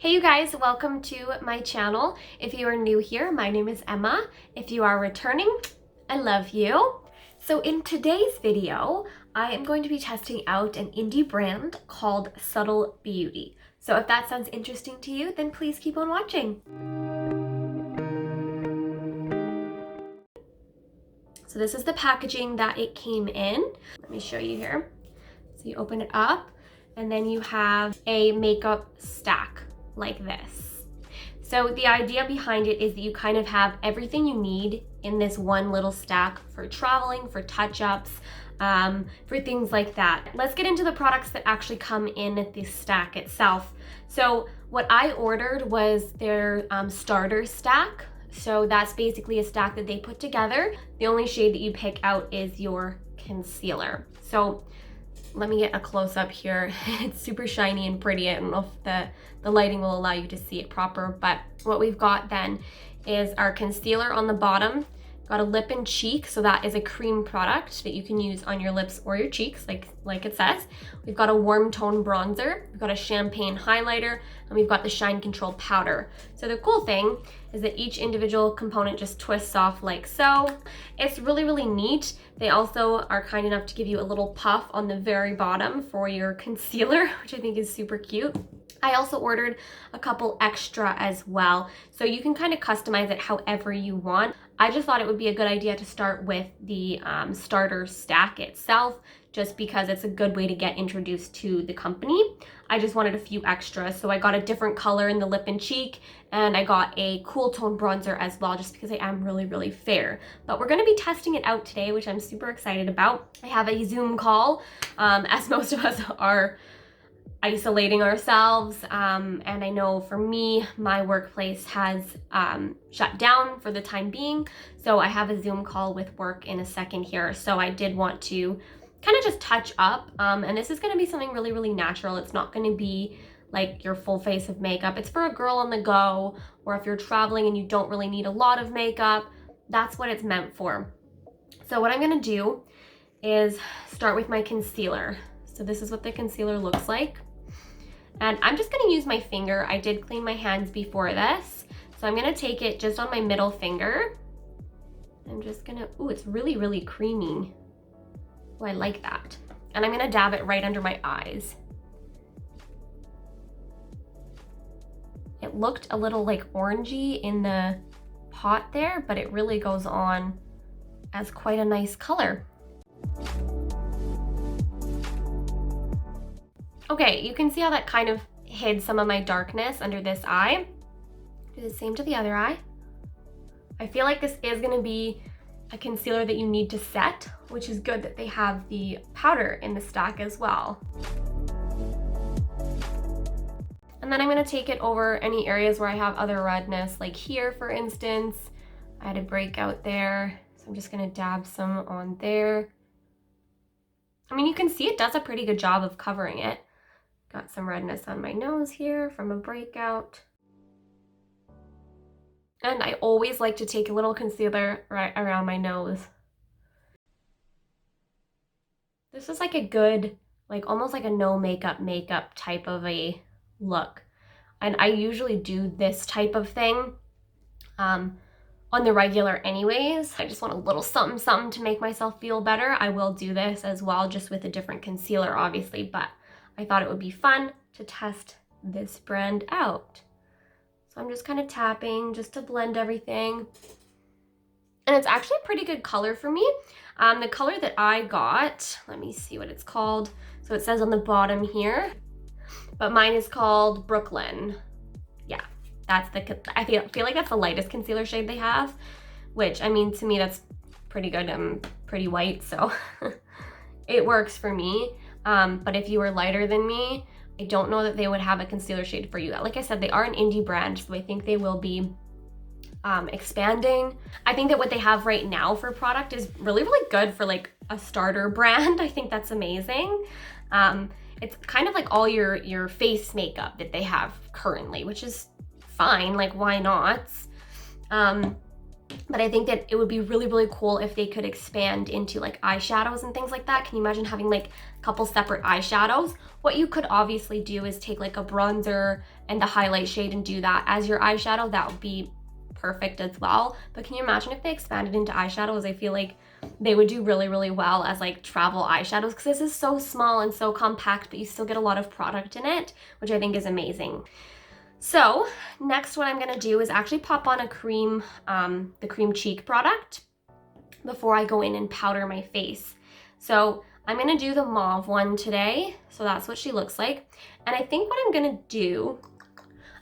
Hey you guys, welcome to my channel. If you are new here, my name is Emma. If you are returning, I love you. So in today's video, I am going to be testing out an indie brand called Subtl Beauty. So if that sounds interesting to you, then please keep on watching. So this is the packaging that it came in. Let me show you here. So you open it up and then you have a makeup stack like this. So the idea behind it is that you kind of have everything you need in this one little stack for traveling, for touch-ups, for things like that. Let's get into the products that actually come in this stack itself. So what I ordered was their starter stack. So that's basically a stack that they put together. The only shade that you pick out is your concealer. So let me get a close-up here. It's super shiny and pretty. I don't know if the lighting will allow you to see it proper, but what we've got then is our concealer on the bottom. Got a lip and cheek, so that is a cream product that you can use on your lips or your cheeks, like it says. We've got a warm tone bronzer, we've got a champagne highlighter, and we've got the shine control powder. So the cool thing is that each individual component just twists off like so. It's really, really neat. They also are kind enough to give you a little puff on the very bottom for your concealer, which I think is super cute. I also ordered a couple extra as well, so you can kind of customize it however you want. I just thought it would be a good idea to start with the starter stack itself, just because it's a good way to get introduced to the company. I just wanted a few extras, so I got a different color in the lip and cheek, and I got a cool tone bronzer as well, just because I am really, really fair. But we're going to be testing it out today, which I'm super excited about. I have a Zoom call, as most of us are isolating ourselves, and I know for me, my workplace has shut down for the time being, so I have a Zoom call with work in a second here. So I did want to kind of just touch up, and this is going to be something really, really natural. It's not going to be like your full face of makeup. It's for a girl on the go, or if you're traveling and you don't really need a lot of makeup, that's what it's meant for. So what I'm going to do is start with my concealer. So this is what the concealer looks like. And I'm just gonna use my finger. I did clean my hands before this. So I'm gonna take it just on my middle finger. I'm just gonna, ooh, it's really, really creamy. Oh, I like that. And I'm gonna dab it right under my eyes. It looked a little like orangey in the pot there, but it really goes on as quite a nice color. Okay, you can see how that kind of hid some of my darkness under this eye. Do the same to the other eye. I feel like this is gonna be a concealer that you need to set, which is good that they have the powder in the stack as well. And then I'm gonna take it over any areas where I have other redness, like here, for instance. I had a breakout there, so I'm just gonna dab some on there. I mean, you can see it does a pretty good job of covering it. Got some redness on my nose here from a breakout. And I always like to take a little concealer right around my nose. This is like a good, like almost like a no makeup type of a look. And I usually do this type of thing on the regular anyways. I just want a little something, something to make myself feel better. I will do this as well, just with a different concealer, obviously, but I thought it would be fun to test this brand out. So I'm just kind of tapping just to blend everything. And it's actually a pretty good color for me. The color that I got, let me see what it's called. So it says on the bottom here, but mine is called Brooklyn. Yeah, that's I feel like that's the lightest concealer shade they have, which, I mean, to me, that's pretty good. I'm pretty white, so it works for me. But if you were lighter than me, I don't know that they would have a concealer shade for you. Like I said, they are an indie brand, so I think they will be expanding. I think that what they have right now for product is really, really good for like a starter brand. I think that's amazing. It's kind of like all your face makeup that they have currently, which is fine. Like, why not? But I think that it would be really, really cool if they could expand into like eyeshadows and things like that. Can you imagine having like a couple separate eyeshadows? What you could obviously do is take like a bronzer and the highlight shade and do that as your eyeshadow. That would be perfect as well. But can you imagine if they expanded into eyeshadows? I feel like they would do really, really well as like travel eyeshadows, because this is so small and so compact, but you still get a lot of product in it, which I think is amazing. So next what I'm gonna do is actually pop on a cream, the cream cheek product before I go in and powder my face. So I'm gonna do the mauve one today. So that's what she looks like. And I think what I'm gonna do,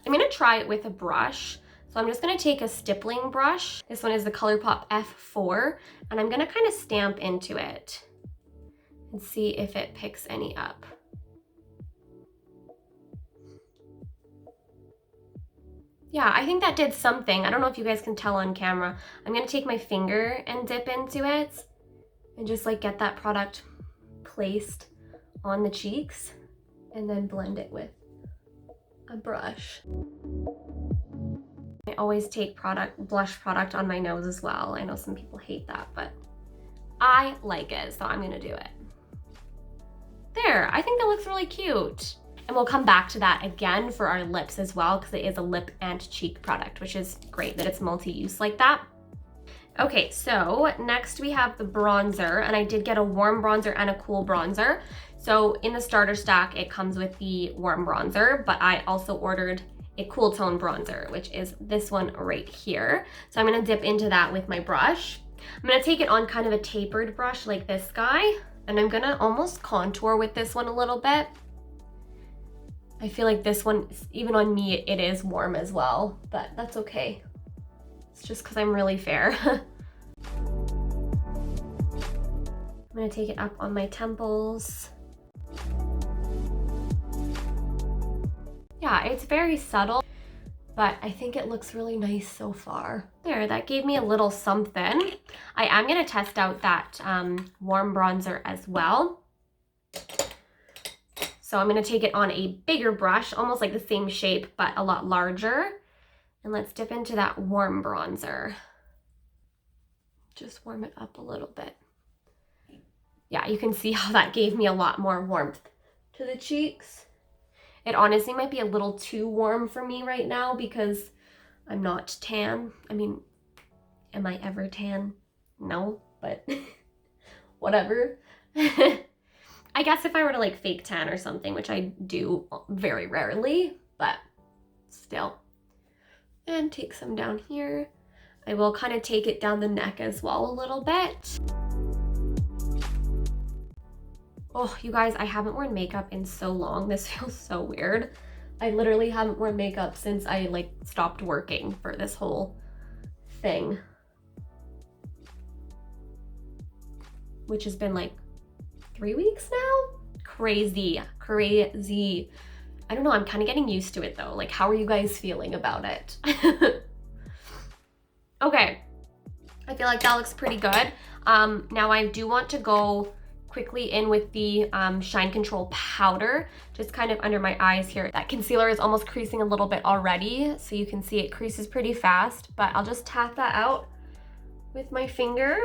I'm gonna try it with a brush. So I'm just gonna take a stippling brush. This one is the Colourpop F4, and I'm gonna kind of stamp into it and see if it picks any up. Yeah, I think that did something. I don't know if you guys can tell on camera. I'm gonna take my finger and dip into it and just like get that product placed on the cheeks and then blend it with a brush. I always take blush product on my nose as well. I know some people hate that, but I like it, so I'm gonna do it. There, I think that looks really cute. And we'll come back to that again for our lips as well, because it is a lip and cheek product, which is great that it's multi-use like that. Okay, so next we have the bronzer, and I did get a warm bronzer and a cool bronzer. So in the starter stack, it comes with the warm bronzer, but I also ordered a cool tone bronzer, which is this one right here. So I'm gonna dip into that with my brush. I'm gonna take it on kind of a tapered brush like this guy, and I'm gonna almost contour with this one a little bit. I feel like this one, even on me, it is warm as well, but that's okay. It's just because I'm really fair. I'm gonna take it up on my temples. Yeah, it's very subtle, but I think it looks really nice so far. There, that gave me a little something. I am gonna test out that warm bronzer as well. So I'm gonna take it on a bigger brush, almost like the same shape, but a lot larger. And let's dip into that warm bronzer. Just warm it up a little bit. Yeah, you can see how that gave me a lot more warmth to the cheeks. It honestly might be a little too warm for me right now because I'm not tan. I mean, am I ever tan? No, but whatever. I guess if I were to like fake tan or something, which I do very rarely, but still. And take some down here. I will kind of take it down the neck as well a little bit. Oh, you guys, I haven't worn makeup in so long. This feels so weird. I literally haven't worn makeup since I like stopped working for this whole thing. Which has been like 3 weeks now? Crazy, crazy. I don't know, I'm kind of getting used to it though. Like, how are you guys feeling about it? Okay, I feel like that looks pretty good. Now I do want to go quickly in with the Shine Control powder, just kind of under my eyes here. That concealer is almost creasing a little bit already, so you can see it creases pretty fast, but I'll just tap that out with my finger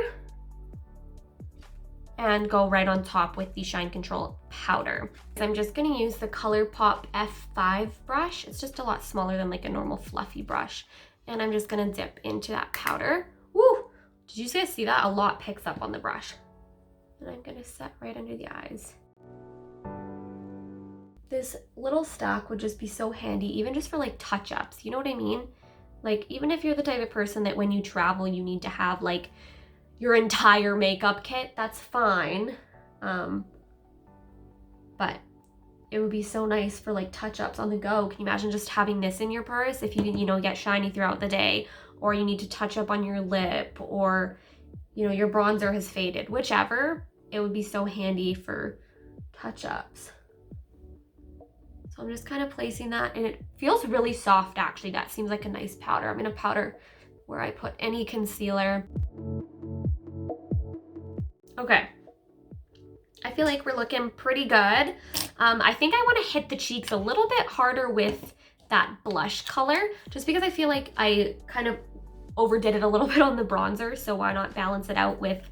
and go right on top with the Shine Control powder. So I'm just gonna use the Colourpop F5 brush. It's just a lot smaller than like a normal fluffy brush. And I'm just gonna dip into that powder. Woo! Did you guys see that? A lot picks up on the brush. And I'm gonna set right under the eyes. This little stack would just be so handy, even just for like touch-ups, you know what I mean? Like, even if you're the type of person that when you travel, you need to have like your entire makeup kit, that's fine. But it would be so nice for like touch-ups on the go. Can you imagine just having this in your purse if you know, get shiny throughout the day, or you need to touch up on your lip, or you know, your bronzer has faded, whichever, it would be so handy for touch-ups. So I'm just kind of placing that, and it feels really soft actually. That seems like a nice powder. I'm gonna powder where I put any concealer. Okay, I feel like we're looking pretty good. I think I want to hit the cheeks a little bit harder with that blush color, just because I feel like I kind of overdid it a little bit on the bronzer, so why not balance it out with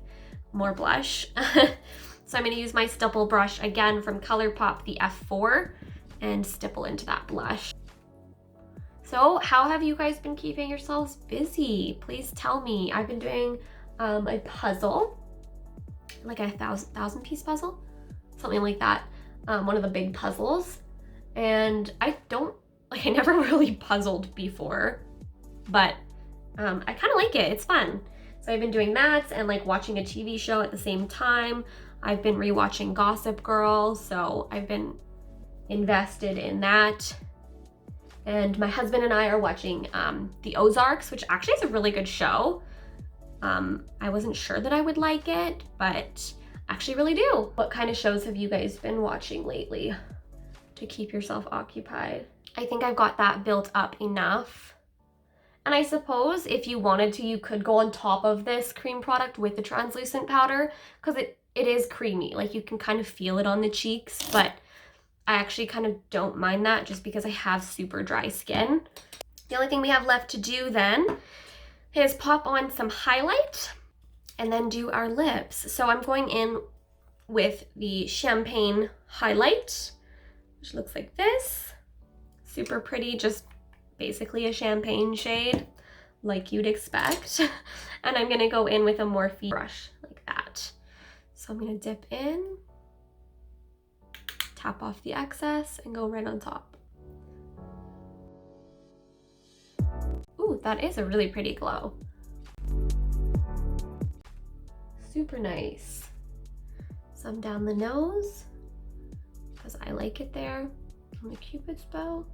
more blush? So I'm going to use my stipple brush again from Colourpop, the F4, and stipple into that blush. So how have you guys been keeping yourselves busy? Please tell me. I've been doing a puzzle, like a thousand piece puzzle, something like that. One of the big puzzles. And I never really puzzled before, but I kind of like it. It's fun. So I've been doing that and like watching a TV show at the same time. I've been rewatching Gossip Girl, so I've been invested in that. And my husband and I are watching The Ozarks, which actually is a really good show. I wasn't sure that I would like it, but I actually really do. What kind of shows have you guys been watching lately to keep yourself occupied? I think I've got that built up enough. And I suppose if you wanted to, you could go on top of this cream product with the translucent powder, because it is creamy. Like you can kind of feel it on the cheeks, but I actually kind of don't mind that just because I have super dry skin. The only thing we have left to do then is pop on some highlight and then do our lips. So I'm going in with the Champagne highlight, which looks like this. Super pretty, just basically a champagne shade like you'd expect. And I'm gonna go in with a Morphe brush like that. So I'm gonna dip in, tap off the excess, and go right on top. Ooh, that is a really pretty glow. Super nice. Some down the nose, because I like it there, on the Cupid's bow.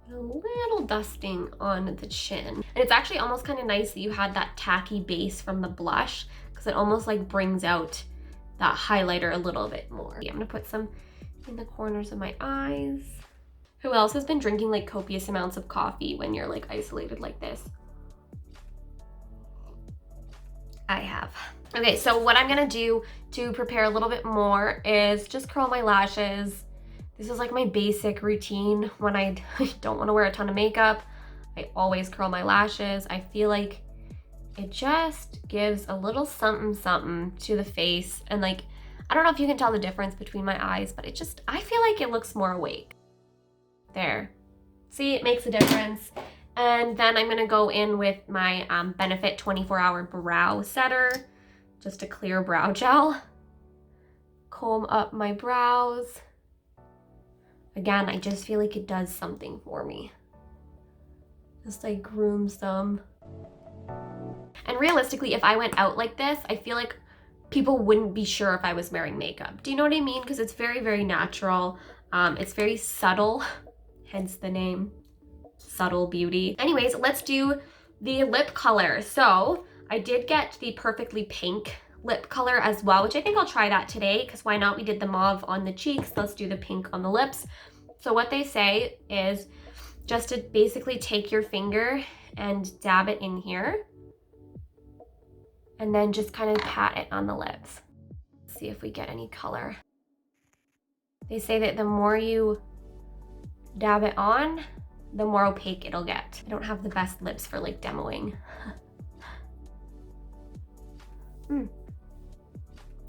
And a little dusting on the chin. And it's actually almost kind of nice that you had that tacky base from the blush, because it almost like brings out that highlighter a little bit more. I'm gonna put some in the corners of my eyes. Who else has been drinking like copious amounts of coffee when you're like isolated like this? I have. Okay, so what I'm gonna do to prepare a little bit more is just curl my lashes. This is like my basic routine when I don't want to wear a ton of makeup. I always curl my lashes. I feel like it just gives a little something something to the face, and like I don't know if you can tell the difference between my eyes, but I feel like it looks more awake. There, see, it makes a difference. And then I'm gonna go in with my Benefit 24-hour brow setter, just a clear brow gel. Comb up my brows. Again, I just feel like it does something for me. Just like grooms them. And realistically, if I went out like this, I feel like people wouldn't be sure if I was wearing makeup. Do you know what I mean? Because it's very, very natural. It's very subtle, hence the name, Subtl Beauty. Anyways, let's do the lip color. So I did get the Perfectly Pink lip color as well, which I think I'll try that today, because why not? We did the mauve on the cheeks, let's do the pink on the lips. So what they say is just to basically take your finger and dab it in here, and then just kind of pat it on the lips. See if we get any color. They say that the more you dab it on, the more opaque it'll get. I don't have the best lips for like demoing.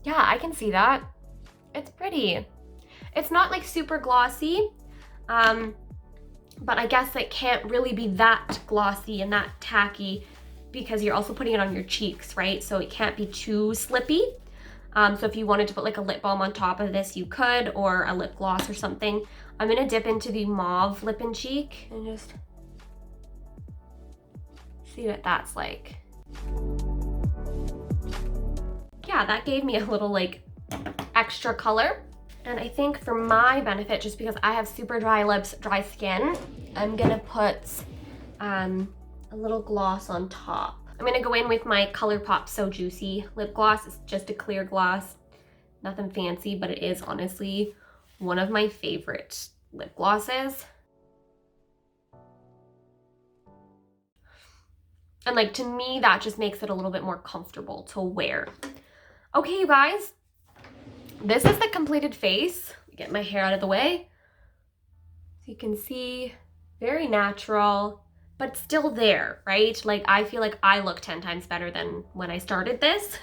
Yeah, I can see that. It's pretty. It's not like super glossy, but I guess it can't really be that glossy and that tacky because you're also putting it on your cheeks, right? So it can't be too slippy. So if you wanted to put like a lip balm on top of this, you could, or a lip gloss or something. I'm gonna dip into the mauve lip and cheek and just see what that's like. Yeah, that gave me a little like extra color. And I think for my benefit, just because I have super dry lips, dry skin, I'm gonna put a little gloss on top. I'm gonna go in with my Colourpop So Juicy lip gloss. It's just a clear gloss, nothing fancy, but it is honestly one of my favorite lip glosses. And like, to me, that just makes it a little bit more comfortable to wear. Okay, you guys, this is the completed face. Get my hair out of the way. So you can see, very natural, but still there, right? Like I feel like I look 10 times better than when I started this.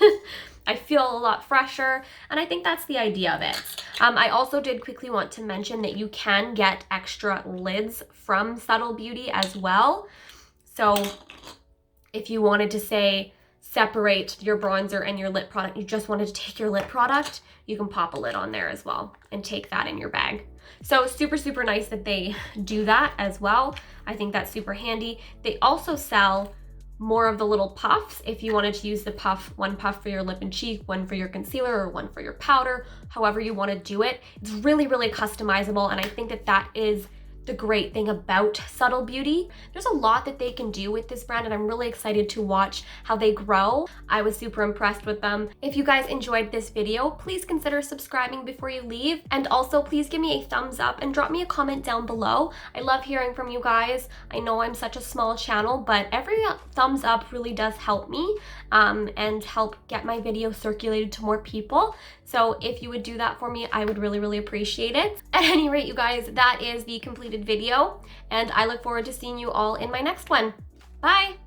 I feel a lot fresher, and I think that's the idea of it. I also did quickly want to mention that you can get extra lids from Subtl Beauty as well. So if you wanted to say separate your bronzer and your lip product, you just wanted to take your lip product, you can pop a lid on there as well and take that in your bag. So super, super nice that they do that as well. I think that's super handy. They also sell more of the little puffs if you wanted to use the puff, one puff for your lip and cheek, one for your concealer, or one for your powder, however you want to do it. It's really, really customizable, and I think that that is the great thing about Subtl Beauty. There's a lot that they can do with this brand, and I'm really excited to watch how they grow. I was super impressed with them. If you guys enjoyed this video, please consider subscribing before you leave, and also please give me a thumbs up and drop me a comment down below. I love hearing from you guys. I know I'm such a small channel, but every thumbs up really does help me and help get my video circulated to more people. So if you would do that for me, I would really, really appreciate it. At any rate, you guys, that is the completed video, and I look forward to seeing you all in my next one. Bye!